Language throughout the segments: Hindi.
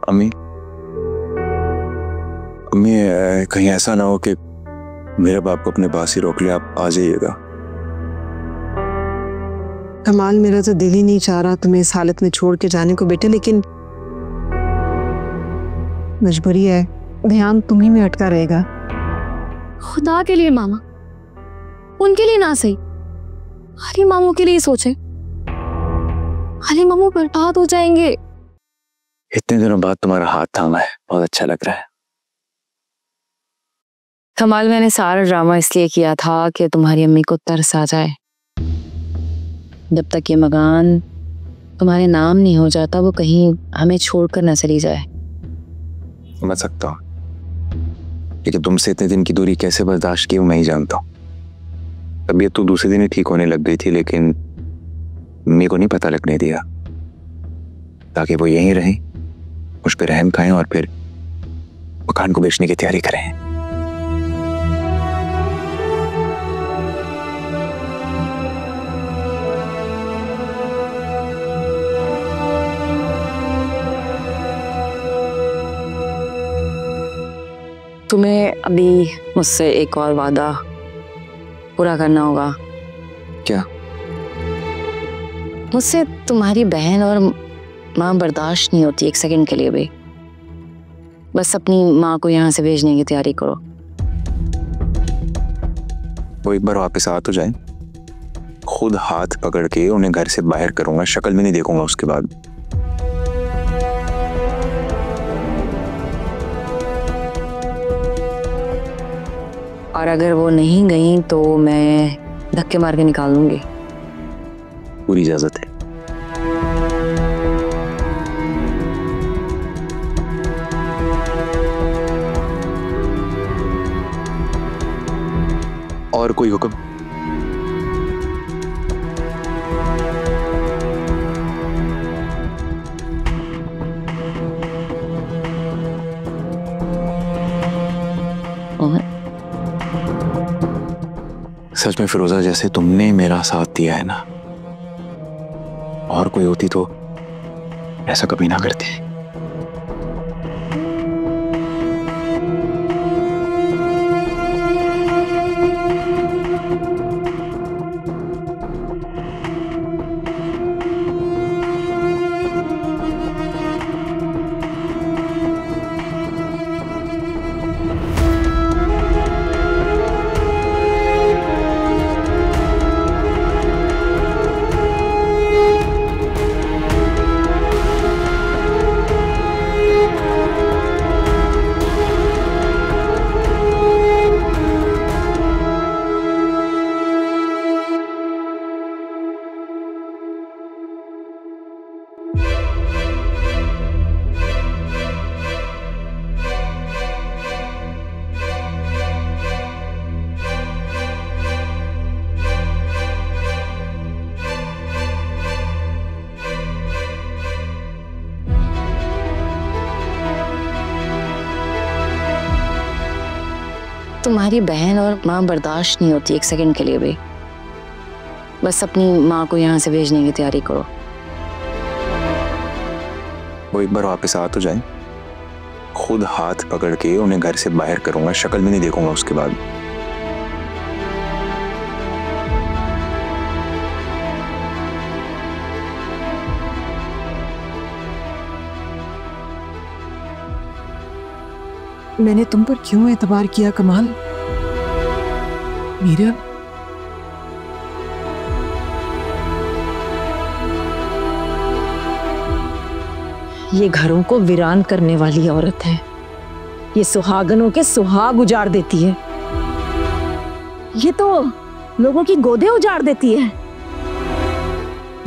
अम्मी, अम्मी कहीं ऐसा ना हो कि मेरे बाप को अपने पास ही रोक ले, आप आ जाइएगा। कमाल, मेरा तो दिल ही नहीं चाह रहा तुम्हें इस हालत में छोड़ के जाने को बेटे, लेकिन मजबूरी है, ध्यान तुम्ही में अटका रहेगा। खुदा के लिए मामा, उनके लिए ना सही, अली मामू के लिए सोचे। अली मामू बर्बाद हो जाएंगे। इतने दिनों बाद तुम्हारा हाथ थामा है, बहुत अच्छा लग रहा है। कमाल, मैंने सारा ड्रामा इसलिए किया था कि तुम्हारी अम्मी को तरस आ जाए। जब तक ये मकान तुम्हारे नाम नहीं हो जाता, वो कहीं हमें छोड़कर न चली जाए। समझ सकता हूँ, लेकिन तुमसे इतने दिन की दूरी कैसे बर्दाश्त की, मैं ही जानता हूँ। तबीयत तो दूसरे दिन ही ठीक होने लग गई थी, लेकिन मम्मी को नहीं पता लगने दिया, ताकि वो यहीं रहें, मुझ पे रहम खाएं और फिर मकान को बेचने की तैयारी करें। तुम्हें अभी मुझसे एक और वादा पूरा करना होगा। क्या? मुझसे तुम्हारी बहन और माँ बर्दाश्त नहीं होती एक सेकंड के लिए भी। बस अपनी माँ को यहाँ से भेजने की तैयारी करो। वो एक बार वापस आ तो जाए, खुद हाथ पकड़ के उन्हें घर से बाहर करूंगा, शक्ल में नहीं देखूंगा उसके बाद। और अगर वो नहीं गई तो मैं धक्के मार के निकाल दूंगी। पूरी इजाजत है। और कोई हुक्म? सच में फिरोजा, जैसे तुमने मेरा साथ दिया है ना, और कोई होती तो ऐसा कभी ना करती। तुम्हारी बहन और माँ बर्दाश्त नहीं होती एक सेकंड के लिए भी। बस अपनी माँ को यहाँ से भेजने की तैयारी करो। वो एक बार वापस आ तो जाए, खुद हाथ पकड़ के उन्हें घर से बाहर करूंगा, शक्ल में नहीं देखूंगा उसके बाद। मैंने तुम पर क्यों एतबार किया कमाल? मीरा, ये घरों को वीरान करने वाली औरत है। ये सुहागनों के सुहाग उजाड़ देती है। ये तो लोगों की गोदें उजाड़ देती है।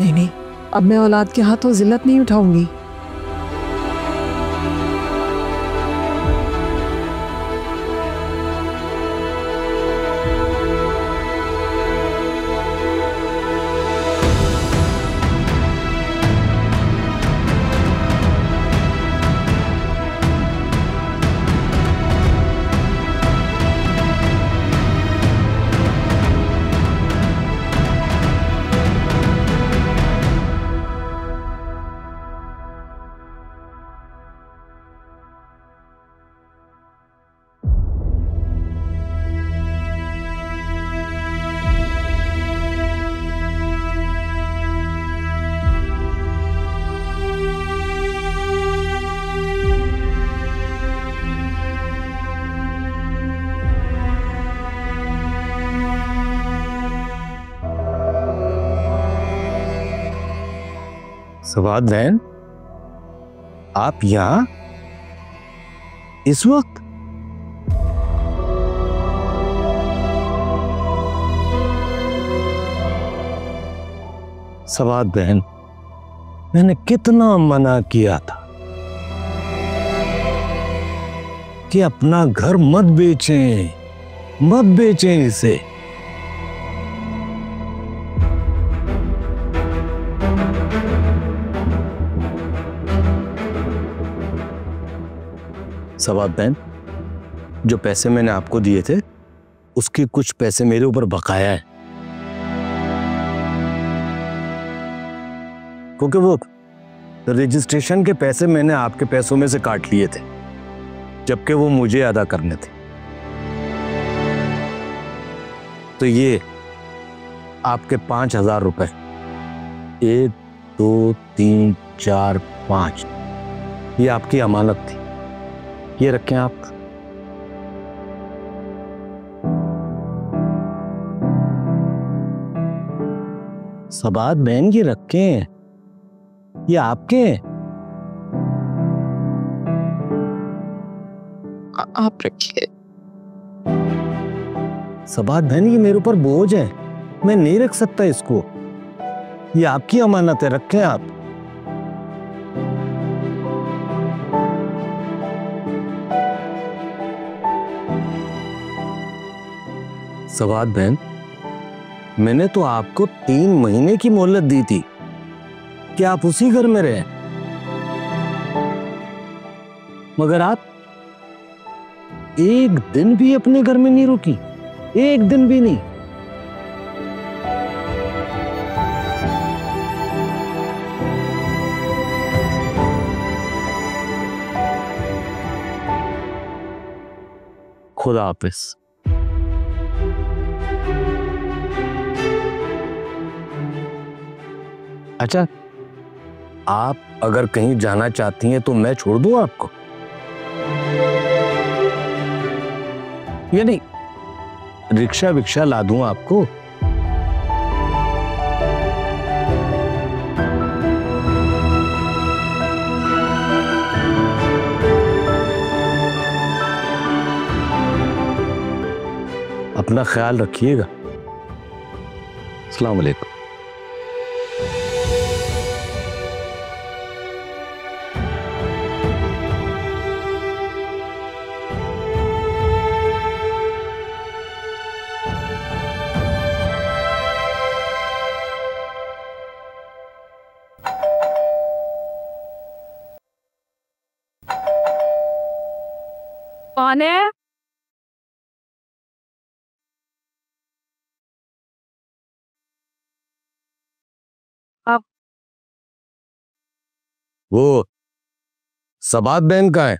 नहीं नहीं, अब मैं औलाद के हाथों जिल्लत नहीं उठाऊंगी। सवाद बहन, आप यहां इस वक्त? सवाद बहन, मैंने कितना मना किया था कि अपना घर मत बेचें, मत बेचें इसे। सवाद बहन, जो पैसे मैंने आपको दिए थे उसके कुछ पैसे मेरे ऊपर बकाया है, क्योंकि वो रजिस्ट्रेशन के पैसे मैंने आपके पैसों में से काट लिए थे, जबकि वो मुझे अदा करने थे। तो ये आपके 5,000 रुपए, 1 2 3 4 5, ये आपकी अमानत थी, ये रखें आप। सबात बहन, ये रखें, ये आपके हैं। आप रखिए। सबात बहन, ये मेरे ऊपर बोझ है, मैं नहीं रख सकता इसको, ये आपकी अमानत है, रखें आप। सवाद बहन, मैंने तो आपको 3 महीने की मोहलत दी थी कि आप उसी घर में रहे, मगर आप एक दिन भी अपने घर में नहीं रुकी, एक दिन भी नहीं। खुदा हाफिज। अच्छा, आप अगर कहीं जाना चाहती हैं तो मैं छोड़ दूं आपको? या नहीं, रिक्शा विक्शा ला दूं आपको? अपना ख्याल रखिएगा। अस्सलाम वालेकुम। कौन है? आप वो सबात बहन का है?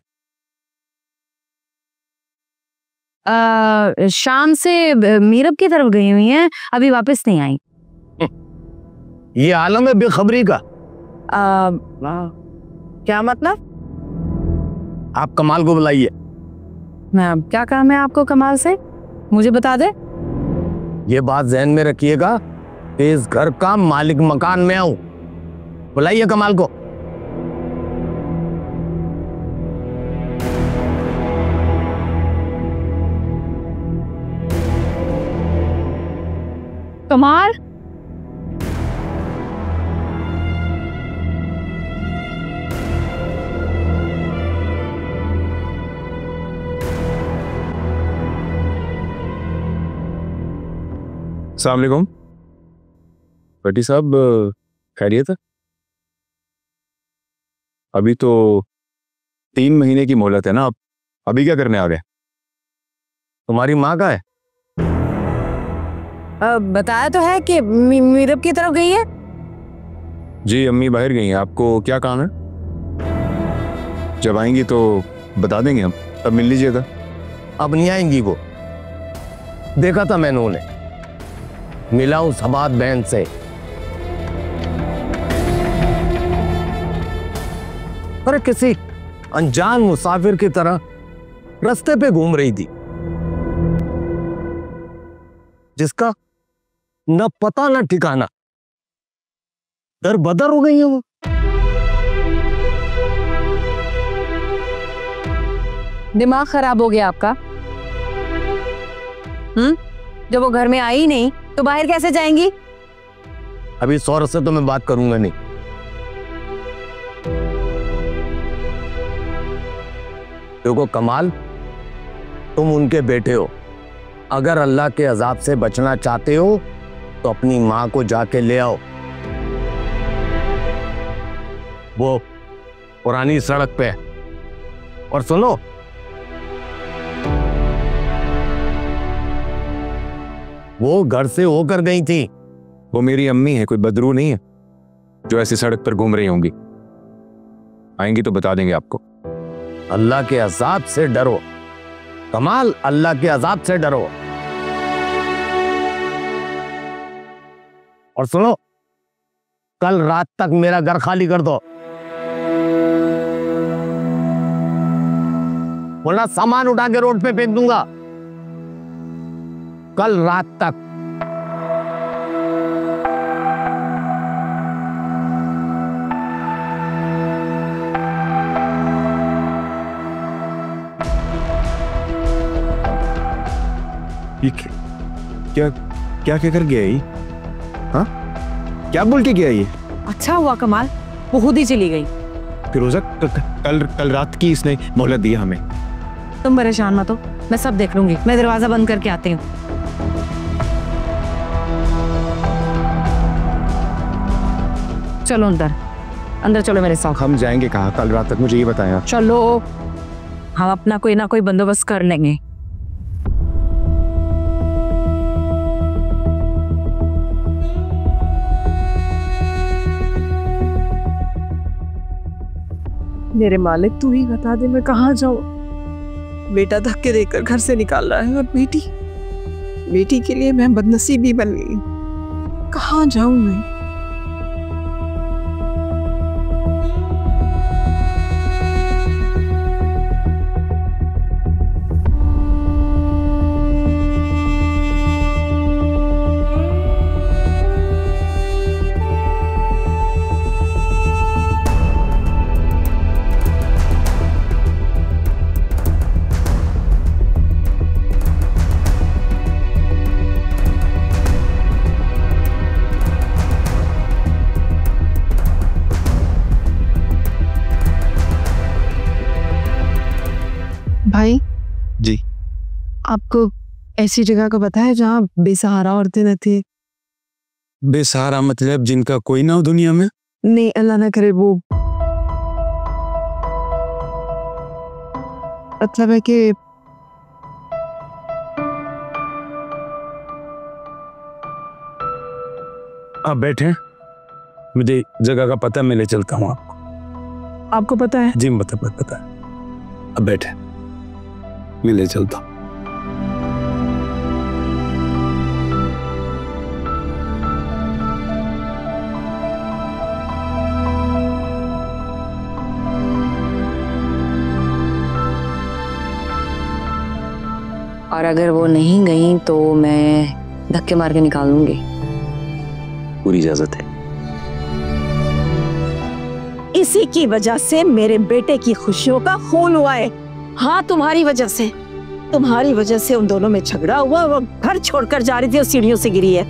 शाम से मीरब की तरफ गई हुई हैं, अभी वापस नहीं आई। ये आलम है बेखबरी का। क्या मतलब? आप कमाल को बुलाइए। मैम, क्या काम है आपको कमाल से, मुझे बता दे। ये बात ज़हन में रखिएगा, इस घर का मालिक मकान में आऊं। बुलाइए कमाल को। कमाल, अस्सलाम वालेकुम भट्टी साहब, खैरियत है? अभी तो 3 महीने की मोहलत है ना, आप अभी क्या करने आ गए? तुम्हारी माँ का है? बताया तो है कि मीरब की तरफ गई है। जी, अम्मी बाहर गई हैं। आपको क्या काम है? जब आएंगी तो बता देंगे हम, तब मिल लीजिएगा। अब नहीं आएंगी वो, देखा था मैंने उन्हें, मिला हूं सबात बहन से। अरे किसी अनजान मुसाफिर की तरह रास्ते पे घूम रही थी, जिसका न पता न ठिकाना, दर बदर हो गई है वो। दिमाग खराब हो गया आपका? जब वो घर में आई नहीं तो बाहर कैसे जाएंगी? अभी सौरभ से तो मैं बात करूंगा नहीं। देखो कमाल, तुम उनके बेटे हो। अगर अल्लाह के अजाब से बचना चाहते हो तो अपनी मां को जाके ले आओ, वो पुरानी सड़क पे। और सुनो, वो घर से होकर गई थी। वो मेरी अम्मी है, कोई बदरू नहीं है जो ऐसी सड़क पर घूम रही होंगी। आएंगी तो बता देंगे आपको। अल्लाह के अजाब से डरो कमाल, अल्लाह के अजाब से डरो। और सुनो, कल रात तक मेरा घर खाली कर दो, वरना सामान उठा के रोड पे फेंक दूंगा। कल रात तक। ये क्या क्या क्या कर गया ये? हाँ, क्या बोल के गया ये? अच्छा हुआ कमाल, वो खुद ही चली गई। फिरोजा, कल रात की इसने मोहलत दी हमें। तुम परेशान मत हो, मैं सब देख लूंगी। मैं दरवाजा बंद करके आती हूँ। चलो अंदर, अंदर चलो मेरे साथ। हम जाएंगे कहाँ? कल रात तक मुझे ये बताया। चलो, हम अपना कोई ना कोई बंदोबस्त कर लेंगे। मेरे मालिक, तू ही बता दे मैं कहाँ जाऊँ। बेटा धक्के देकर घर से निकाल रहा है और बेटी के लिए मैं बदनसीबी बन गई। कहाँ जाऊँ मैं? भाई जी, आपको ऐसी जगह का पता है जहाँ बेसहारा औरतें रहती है? बेसहारा मतलब जिनका कोई ना हो दुनिया में? नहीं, अल्लाह ना करे। वो मतलब है कि आप बैठे, मुझे जगह का पता, मैं ले चलता हूँ आपको। आपको पता है? जी पता है। अब बैठे, मैं ले चलता हूँ। और अगर वो नहीं गई तो मैं धक्के मार के निकाल दूंगी। पूरी इजाजत है। इसी की वजह से मेरे बेटे की खुशियों का खून हुआ है। हाँ, तुम्हारी वजह से उन दोनों में झगड़ा हुआ। वो घर छोड़कर जा रही थी और सीढ़ियों से गिरी है।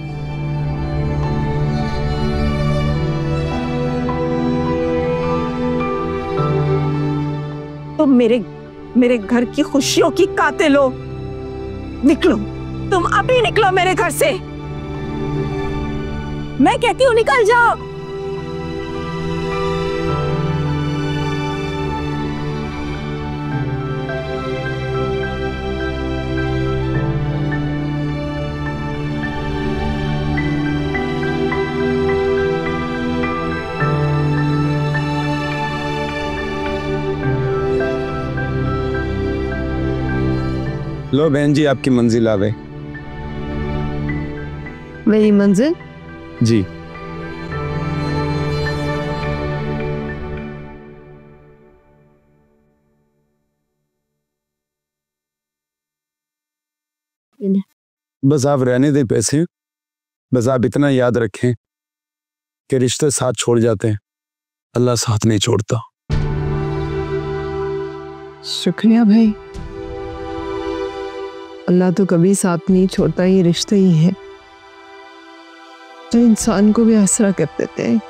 तुम मेरे घर की खुशियों की कातिल हो। निकलो, तुम अभी निकलो मेरे घर से। मैं कहती हूँ निकल जाओ। लो बहन जी, आपकी मंजिल आ गई। मेरी मंजिल? जी। बस आप रहने दें पैसे, बस आप इतना याद रखें कि रिश्ते साथ छोड़ जाते हैं, अल्लाह साथ नहीं छोड़ता। शुक्रिया भाई, अल्लाह तो कभी साथ नहीं छोड़ता, ये रिश्ते ही है जो इंसान को भी आसरा कर देते हैं।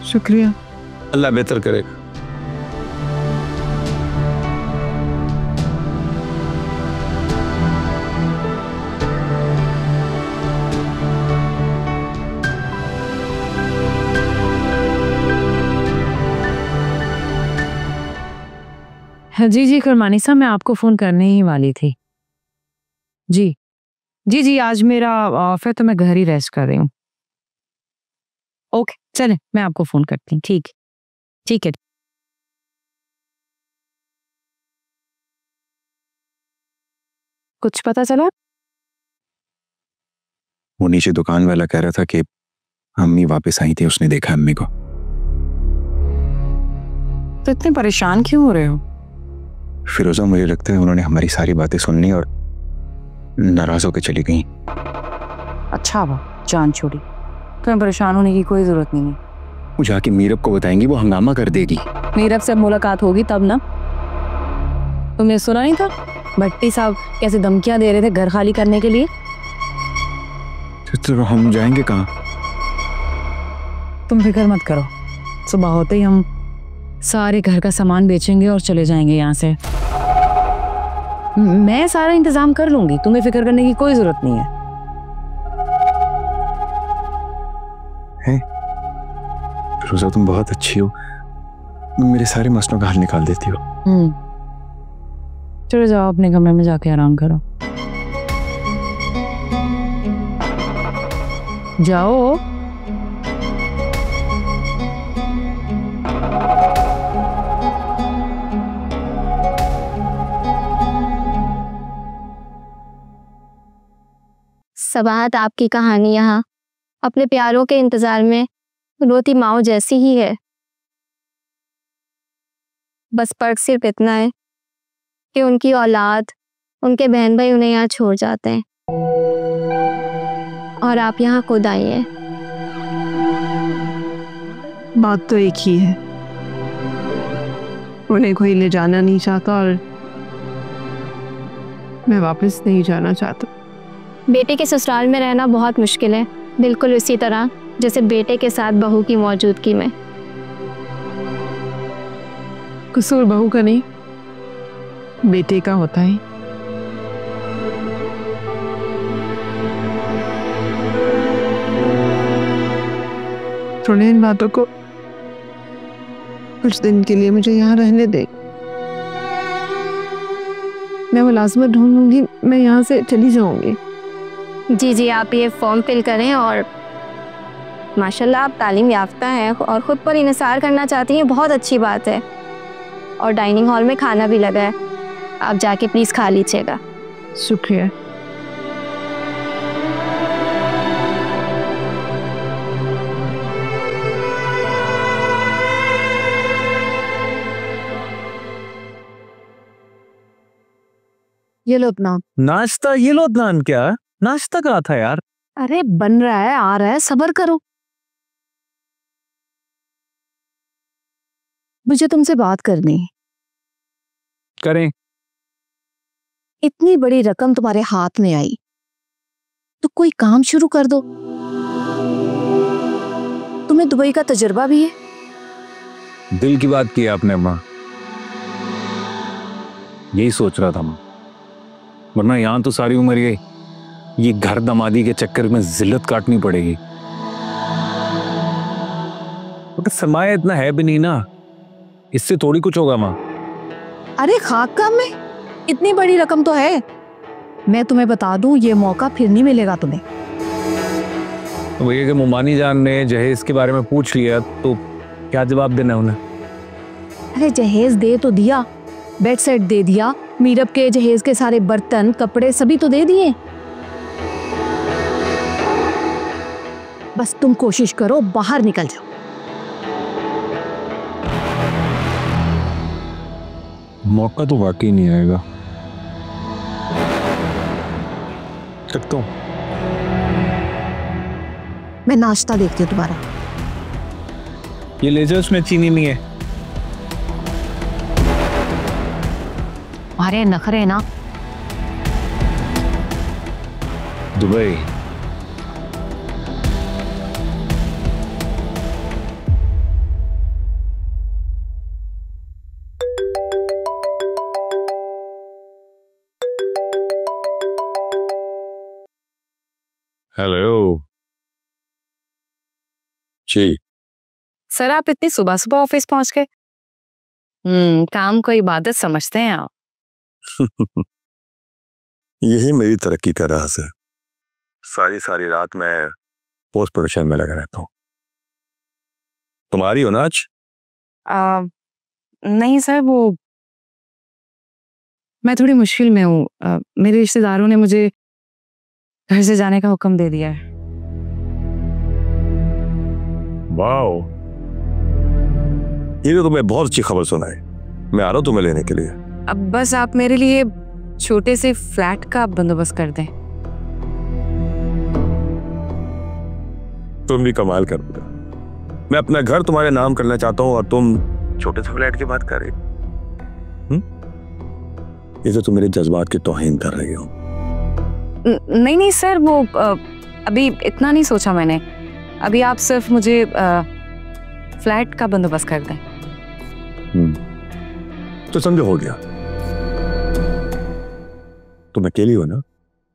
शुक्रिया। अल्लाह बेहतर करेगा। जी जी करमानी साहब, मैं आपको फोन करने ही वाली थी। जी जी जी, आज मेरा ऑफ है तो मैं घर ही रेस्ट कर रही हूँ। ओके चले, मैं आपको फोन करती हूँ। ठीक ठीक है। कुछ पता चला? वो नीचे दुकान वाला कह रहा था कि अम्मी वापस आई थी, उसने देखा अम्मी को। तो इतने परेशान क्यों हो रहे हो? फिरोजा, मुझे लगता है उन्होंने हमारी सारी बातें सुन ली और नाराज होकर चली गई। अच्छा हुआ जान छोड़ी, तुम्हें परेशान होने की कोई जरूरत नहीं है। वो जाके मीरब को बताएंगी, वो हंगामा कर देगी। मीरब से मुलाकात होगी तब ना। तुमने सुना नहीं था भट्टी साहब कैसे धमकियां दे रहे थे घर खाली करने के लिए? तो हम जाएंगे कहाँ? तुम फिक्र मत करो, सुबह होते ही हम सारे घर का सामान बेचेंगे और चले जाएंगे यहाँ से। मैं सारा इंतजाम कर लूंगी, तुम्हें फिक्र करने की कोई जरूरत नहीं है। फिरोजा, तुम बहुत अच्छी हो, मेरे सारे मसलों का हल निकाल देती हो। चलो जाओ अपने कमरे में जाके आराम करो। जाओ। सबाहत, आपकी कहानी यहाँ अपने प्यारों के इंतजार में रोती माओ जैसी ही है। बस फर्क सिर्फ इतना है कि उनकी औलाद, उनके बहन भाई उन्हें यहाँ छोड़ जाते हैं और आप यहाँ खुद आई हैं। बात तो एक ही है, उन्हें कोई ले जाना नहीं चाहता और मैं वापस नहीं जाना चाहता। बेटे के ससुराल में रहना बहुत मुश्किल है, बिल्कुल इसी तरह जैसे बेटे के साथ बहू की मौजूदगी में। कसूर बहू का नहीं, बेटे का होता है। थोड़े इन बातों को कुछ दिन के लिए मुझे यहाँ रहने दे। मैं मुलाजमत ढूंढूंगी, मैं यहाँ से चली जाऊंगी। जी जी, आप ये फॉर्म फिल करें और माशाल्लाह आप तालीम याफ्ता हैं और ख़ुद पर इन्हिसार करना चाहती हैं, बहुत अच्छी बात है। और डाइनिंग हॉल में खाना भी लगा है, आप जाके प्लीज़ खा लीजिएगा। शुक्रिया। ये लो अपना नाश्ता। ये लो अदनान, क्या नाश्ता कहा था यार? अरे बन रहा है, आ रहा है, सब्र करो। मुझे तुमसे बात करनी है। करें। इतनी बड़ी रकम तुम्हारे हाथ में आई तो कोई काम शुरू कर दो। तुम्हें दुबई का तजुर्बा भी है। दिल की बात की आपने माँ, यही सोच रहा था मैं, वरना यहाँ तो सारी उम्र ये घर दमादी के चक्कर में जिल्लत काटनी पड़ेगी। तो सरमाया इतना है भी नहीं ना, इससे थोड़ी कुछ होगा माँ। अरे खाक काम में इतनी बड़ी रकम तो है। मैं तुम्हें बता दूं, ये मौका फिर नहीं मिलेगा तुम्हें। तो भैया के मुमानी जान ने जहेज के बारे में पूछ लिया तो क्या जवाब देना उन्हें? अरे जहेज दे तो दिया, बेड सेट दे दिया, मीरब के जहेज के सारे बर्तन कपड़े सभी तो दे दिए। बस तुम कोशिश करो, बाहर निकल जाओ। मौका तो वाकई नहीं आएगा। मैं नाश्ता देखती हूँ तुम्हारा। ये लेजर्स में चीनी नहीं है। अरे नखरे ना। दुबई। हेलो जी। सर आप इतनी सुबह सुबह ऑफिस पहुंच गए? काम को इबादत समझते हैं आप। यही मेरी तरक्की का राज है। सारी रात मैं पोस्ट प्रोडक्शन में लगा रहता हूँ। तुम्हारी हो ना आज? नहीं सर, वो मैं थोड़ी मुश्किल में हूँ। मेरे रिश्तेदारों ने मुझे घर से जाने का हुक्म दे दिया है। वाओ, ये तो तुम्हें बहुत अच्छी खबर सुनाई। मैं आ रहा हूँ तुम्हें लेने के लिए। अब बस आप मेरे लिए छोटे से फ्लैट का बंदोबस्त कर दें। तुम भी कमाल कर दो। मैं अपना घर तुम्हारे नाम करना चाहता हूँ और तुम छोटे से फ्लैट की बात कर रही हो। ये तो तुम मेरे जज्बात की तौहीन कर रही हो। नहीं सर, वो अभी इतना नहीं सोचा मैंने। अभी आप सिर्फ मुझे फ्लैट का बंदोबस्त कर दें। तो समझो हो गया। तुम अकेली हो ना?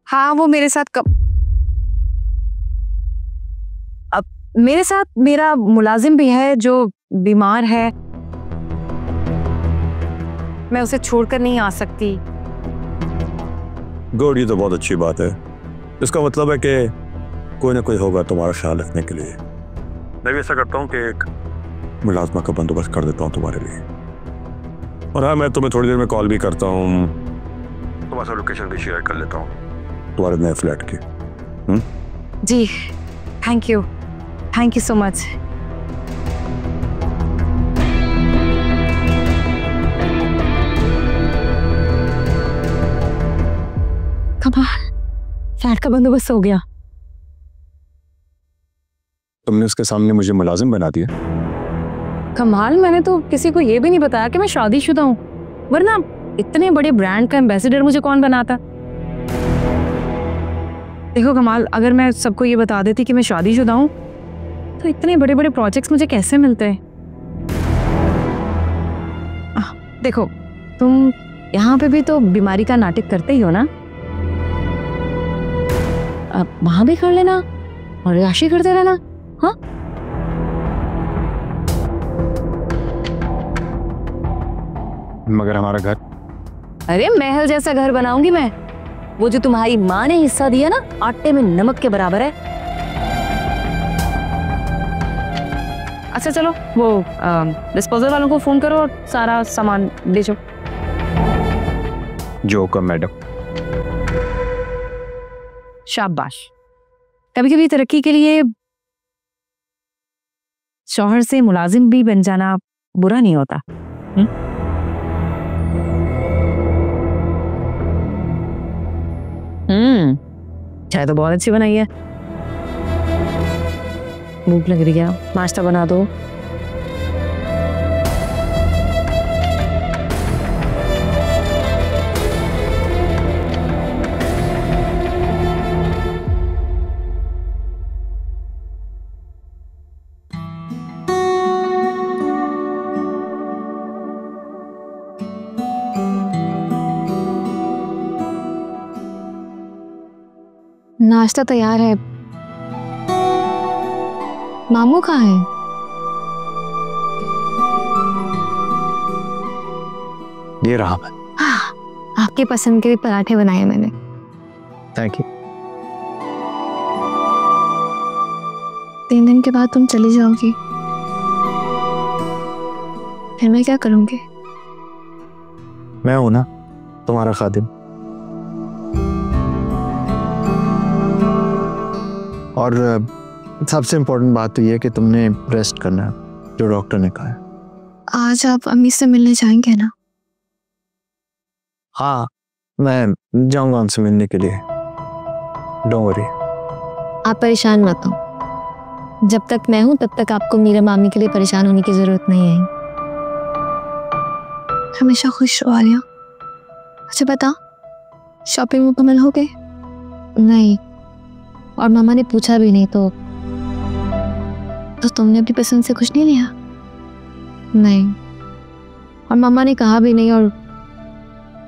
हाँ, वो मेरे साथ अब मेरे साथ मेरा मुलाजिम भी है जो बीमार है। मैं उसे छोड़कर नहीं आ सकती। गुड, ये तो बहुत अच्छी बात है। इसका मतलब है कि कोई ना कोई होगा तुम्हारा ख्याल रखने के लिए। मैं भी ऐसा करता हूँ कि एक मुलाजमा का बंदोबस्त कर देता हूँ तुम्हारे लिए। और हाँ, मैं तुम्हें थोड़ी देर में कॉल भी करता हूँ। तुम्हारे साथ लोकेशन भी शेयर कर लेता हूँ तुम्हारे नए फ्लैट की। जी, थैंक यू सो मच। कमाल, फ्लैट का बंदोबस्त हो गया। तुमने उसके सामने मुझे मुलाजिम बना दिया। कमाल, मैंने तो किसी को ये भी नहीं बताया कि मैं शादीशुदा हूँ, वरना इतने बड़े ब्रांड का एम्बेसडर मुझे कौन बनाता। देखो कमाल, अगर मैं सबको ये बता देती कि मैं शादीशुदा हूँ तो इतने बड़े बड़े प्रोजेक्ट्स मुझे कैसे मिलते हैं। देखो, तुम यहाँ पे भी तो बीमारी का नाटक करते ही हो ना। अब वहां भी कर लेना और याशी करते रहना। हाँ, मगर हमारा घर? अरे महल जैसा घर बनाऊंगी मैं। वो जो तुम्हारी माँ ने हिस्सा दिया ना, आटे में नमक के बराबर है। अच्छा चलो, वो डिस्पोजल वालों को फोन करो और सारा सामान ले जाओ। जो का मैडम। शाबाश। कभी कभी तरक्की के लिए शौहर से मुलाजिम भी बन जाना बुरा नहीं होता। चाय तो बहुत अच्छी बनाई है। भूख लग रही है, नाश्ता बना दो। नाश्ता तैयार है। मामू कहाँ है? ये रहा मैं। आपके पसंद के भी पराठे बनाए मैंने। Thank you. 3 दिन के बाद तुम चली जाओगी, फिर मैं क्या करूंगी? मैं हूं ना तुम्हारा खादिम। और सबसे इम्पोर्टेंट बात तो ये कि तुमने रेस्ट करना है, जो डॉक्टर ने कहा है। आज आप अम्मी से मिलने जाएंगे ना? हाँ, मैं जाऊंगा उनसे मिलने के लिए। Don't worry. आप परेशान मत हो, जब तक मैं हूँ तब तक आपको मीरा मामी के लिए परेशान होने की जरूरत नहीं है। हमेशा खुश रहो आलिया। अच्छा बता, शॉपिंग मुकम्मल हो गई? नहीं, और मामा ने पूछा भी नहीं तो तुमने अपनी पसंद से कुछ नहीं लिया? नहीं, और मामा ने कहा भी नहीं, और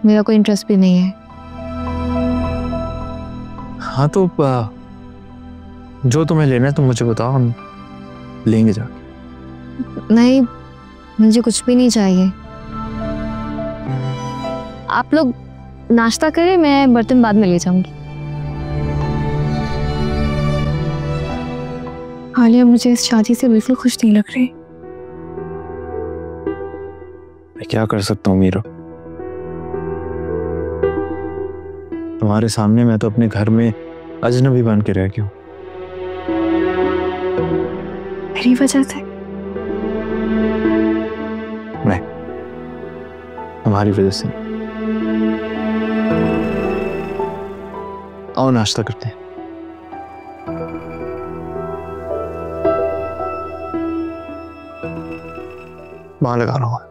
मेरा कोई इंटरेस्ट भी नहीं है। हाँ तो जो तुम्हें लेना है तुम मुझे बताओ, हम लेंगे जाके। नहीं, मुझे कुछ भी नहीं चाहिए। आप लोग नाश्ता करें, मैं बर्तन बाद में ले जाऊंगी। आलिया, मुझे इस शादी से बिल्कुल खुश नहीं लग रही। मैं क्या कर सकता हूँ मीरा? तुम्हारे सामने मैं तो अपने घर में अजनबी बन के रह गया हूँ। मेरी वजह से? नहीं, हमारी वजह से। आओ नाश्ता करते हैं। वहां लगा रहा हूँ।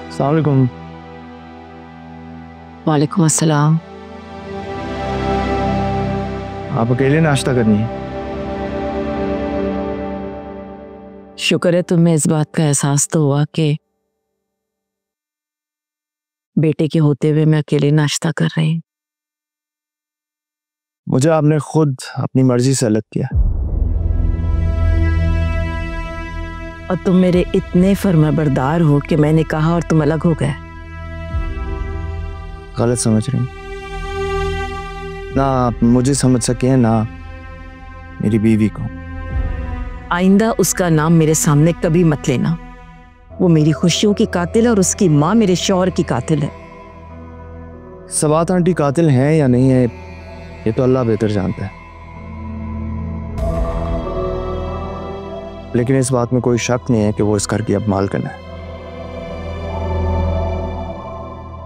अस्सलाम वालेकुम। वालेकुम अस्सलाम। आप अकेले नाश्ता करनी है? शुक्र है तुम्हें इस बात का एहसास तो हुआ कि बेटे के होते हुए मैं अकेले नाश्ता कर रही हूँ। मुझे आपने खुद अपनी मर्जी से अलग किया, और तुम मेरे इतने फर्माबरदार हो कि मैंने कहा और तुम अलग हो गए। गलत समझ रही हैं। ना आप मुझे समझ सके हैं, ना मेरी बीवी को। आइंदा उसका नाम मेरे सामने कभी मत लेना। वो मेरी खुशियों की कातिल है और उसकी माँ मेरे शौहर की कातिल है। सवात आंटी कातिल हैं या नहीं है ये तो अल्लाह बेहतर जानता है, लेकिन इस बात में कोई शक नहीं है कि वो इस घर की अब मालकिन है।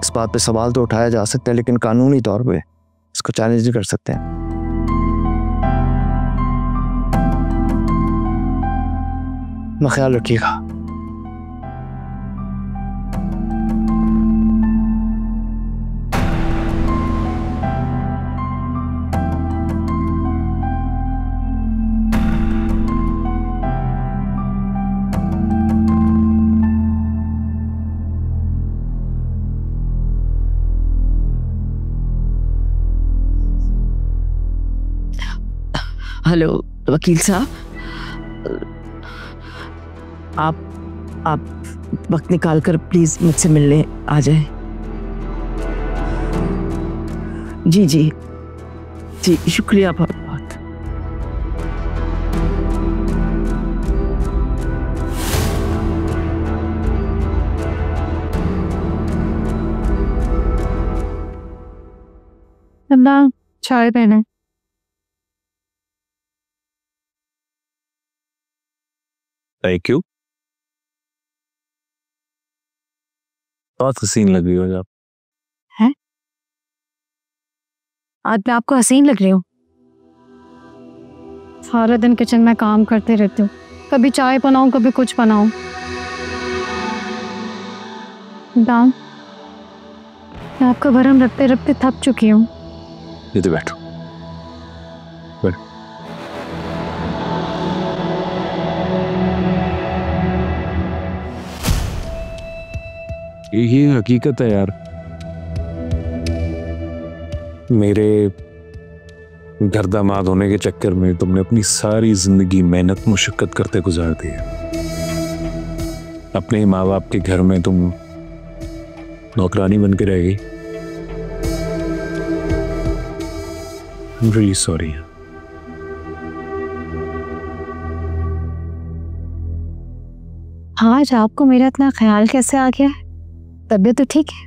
इस बात पे सवाल तो उठाया जा सकता है, लेकिन कानूनी तौर पे इसको चैलेंज नहीं कर सकते हैं। मैं ख्याल रखिएगा। हेलो वकील साहब, आप वक्त निकाल कर प्लीज मुझसे मिलने आ जाए। जी जी जी, शुक्रिया बहुत बहुत। चाय पहने। Thank you. बहुत हसीन लग रही हो आप। हैं? आज मैं आपको हसीन लग रही हूँ? सारा दिन किचन में काम करते रहती हूँ, कभी चाय बनाऊं कभी कुछ बनाऊं। दाम, मैं आपका भरम रखते रखते थक चुकी हूँ। ये तो बैठो। ये हकीकत है यार, मेरे घर दामाद होने के चक्कर में तुमने अपनी सारी जिंदगी मेहनत मुशक्कत करते गुजार दी है। अपने माँ बाप के घर में तुम नौकरानी बन के रह गई। I'm really sorry। आज आपको मेरा इतना ख्याल कैसे आ गया? तबीयत तो ठीक है?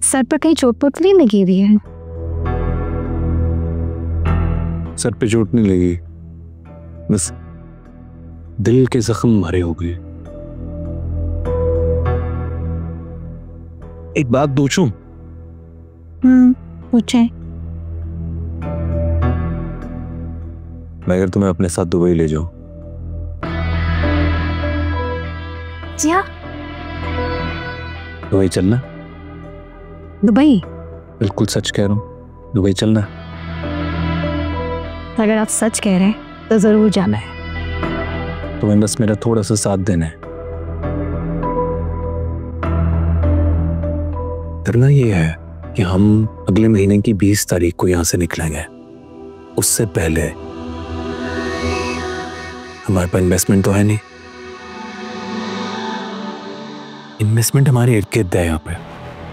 सर पर कहीं चोट पोट नहीं लगी हुई है? सर पे चोट नहीं लगी, बस दिल के जख्म भरे हो गए। एक बात पूछूं? पूछे। मैं अगर तुम्हें अपने साथ दुबई ले जाऊं? जी हाँ। दुबई चलना? दुबई? बिल्कुल सच कह रहा हूं, दुबई चलना। अगर आप सच कह रहे हैं तो जरूर जाना है। तुम्हें बस मेरा थोड़ा सा साथ देना है। करना ये है कि हम अगले महीने की 20 तारीख को यहां से निकलेंगे। उससे पहले हमारे पास इन्वेस्टमेंट तो है नहीं। इन्वेस्टमेंट हमारे इर्द गिर्द है यहाँ पे,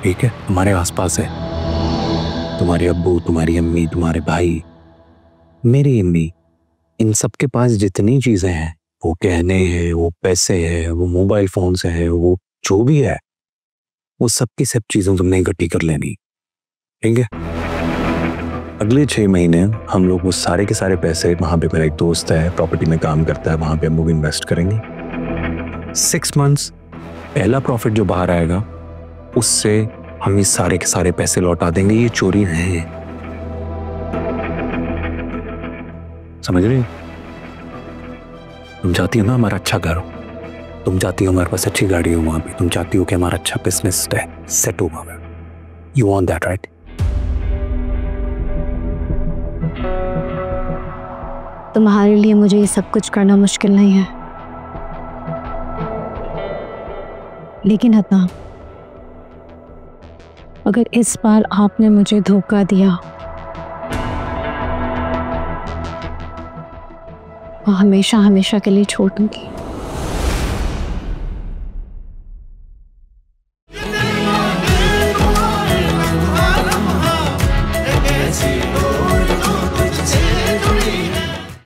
ठीक है, हमारे आसपास है। तुम्हारे अब्बू, तुम्हारी अम्मी, तुम्हारे भाई, मेरी अम्मी, इन सब के पास जितनी चीजें हैं, वो गहने हैं, वो पैसे हैं, वो मोबाइल फोन से है, वो जो भी है, वो सब की सब चीजों तुमने इकट्ठी कर लेनी, ठीक है। अगले 6 महीने हम लोग वो सारे के सारे पैसे, वहां पे मेरा एक दोस्त है प्रॉपर्टी में काम करता है, वहां पे हम लोग इन्वेस्ट करेंगे। 6 मंथ्स पहला प्रॉफिट जो बाहर आएगा उससे हम ये सारे के सारे पैसे लौटा देंगे। ये चोरी नहीं है, समझ रही हो? तुम चाहती हो ना हमारा अच्छा घर हो, तुम चाहती हो हमारे पास अच्छी गाड़ी हो, वहां पे तुम चाहती हो कि हमारा अच्छा बिजनेस है, सेट हो वहां पे। You want that, right? तुम्हारे लिए मुझे ये सब कुछ करना मुश्किल नहीं है, लेकिन अदनान, अगर इस बार आपने मुझे धोखा दिया, मैं हमेशा हमेशा के लिए छोड़ दूंगी।